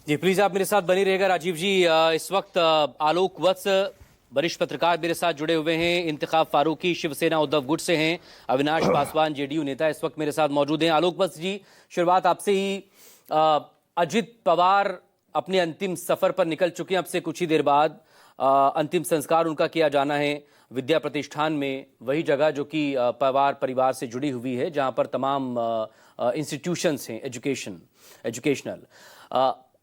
जी please आप मेरे साथ बने रहेगा राजीव जी। इस वक्त आलोक वत्स वरिष्ठ पत्रकार मेरे साथ जुड़े हुए हैं, इंतखाब फारूकी शिवसेना उद्धव गुट से हैं, अविनाश पासवान जेडीयू नेता इस वक्त मेरे साथ मौजूद हैं। आलोक वत्स जी, शुरुआत आपसे ही। अजित पवार अपने अंतिम सफर पर निकल चुके हैं। अब से कुछ ही देर बाद अंतिम संस्कार उनका किया जाना है विद्या प्रतिष्ठान में, वही जगह जो कि पवार परिवार से जुड़ी हुई है, जहां पर तमाम इंस्टीट्यूशंस हैं एजुकेशनल।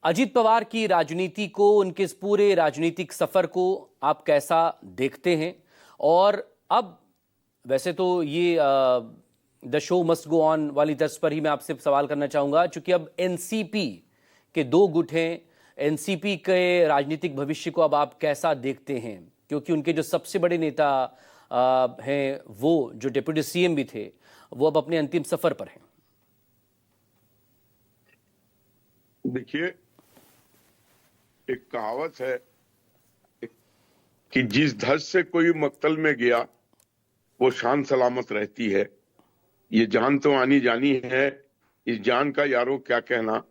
अजित पवार की राजनीति को, उनके इस पूरे राजनीतिक सफर को आप कैसा देखते हैं? और अब वैसे तो ये the show must go on वाली तर्ज पर ही मैं आपसे सवाल करना चाहूंगा, क्योंकि अब एनसीपी के दो गुट हैं। एनसीपी के राजनीतिक भविष्य को अब आप कैसा देखते हैं? क्योंकि उनके जो सबसे बड़े नेता हैं, वो जो डिप्टी सीएम भी थे, वो अब अपने अंतिम सफर पर हैं। देखिए, एक कहावत है कि जिस धज से कोई मक्तल में गया वो शान सलामत रहती है। ये जान तो आनी जानी है, इस जान का यारों क्या कहना,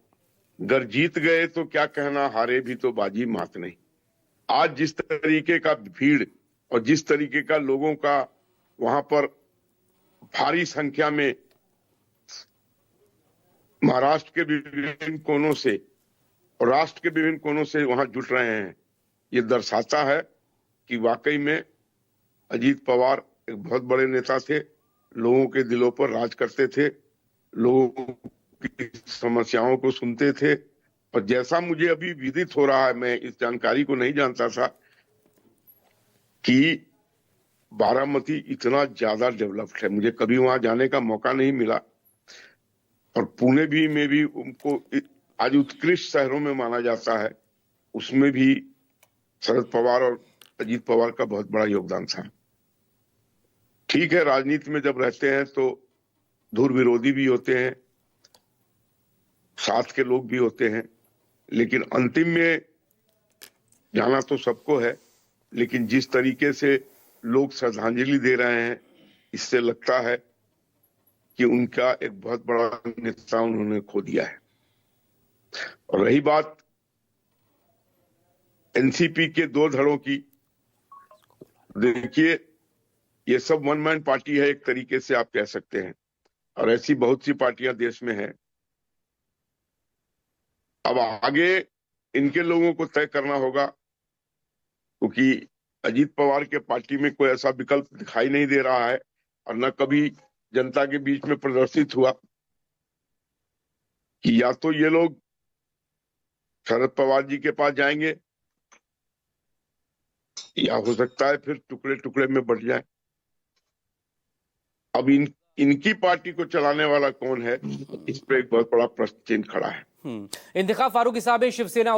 गर जीत गए तो क्या कहना, हारे भी तो बाजी मात नहीं। आज जिस तरीके का भीड़ और जिस तरीके का लोगों का वहां पर भारी संख्या में महाराष्ट्र के विभिन्न कोनों से और राष्ट्र के विभिन्न कोनों से वहां जुट रहे हैं, ये दर्शाता है कि वाकई में अजीत पवार एक बहुत बड़े नेता थे, लोगों के दिलों पर राज करते थे, लोगों की समस्याओं को सुनते थे। और जैसा मुझे अभी विदित हो रहा है, मैं इस जानकारी को नहीं जानता था कि बारामती इतना ज्यादा डेवलप्ड है। मुझे कभी वहां जाने का मौका नहीं मिला, और पुणे भी में भी उनको आज उत्कृष्ट शहरों में माना जाता है। उसमें भी शरद पवार और अजीत पवार का बहुत बड़ा योगदान था। ठीक है, राजनीति में जब रहते हैं तो धुर विरोधी भी होते हैं, साथ के लोग भी होते हैं, लेकिन अंतिम में जाना तो सबको है। लेकिन जिस तरीके से लोग श्रद्धांजलि दे रहे हैं, इससे लगता है कि उनका एक बहुत बड़ा नेता उन्होंने खो दिया है। और रही बात एनसीपी के दो धड़ों की, देखिए ये सब वन मैन पार्टी है, एक तरीके से आप कह सकते हैं, और ऐसी बहुत सी पार्टियां देश में हैं। अब आगे इनके लोगों को तय करना होगा, क्योंकि अजीत पवार के पार्टी में कोई ऐसा विकल्प दिखाई नहीं दे रहा है, और न कभी जनता के बीच में प्रदर्शित हुआ कि या तो ये लोग शरद पवार जी के पास जाएंगे, या हो सकता है फिर टुकड़े टुकड़े में बट जाए। अब इनकी पार्टी को चलाने वाला कौन है, इस पे एक बहुत बड़ा प्रश्न चिन्ह खड़ा है। इंतखाब फारूकी साहब शिवसेना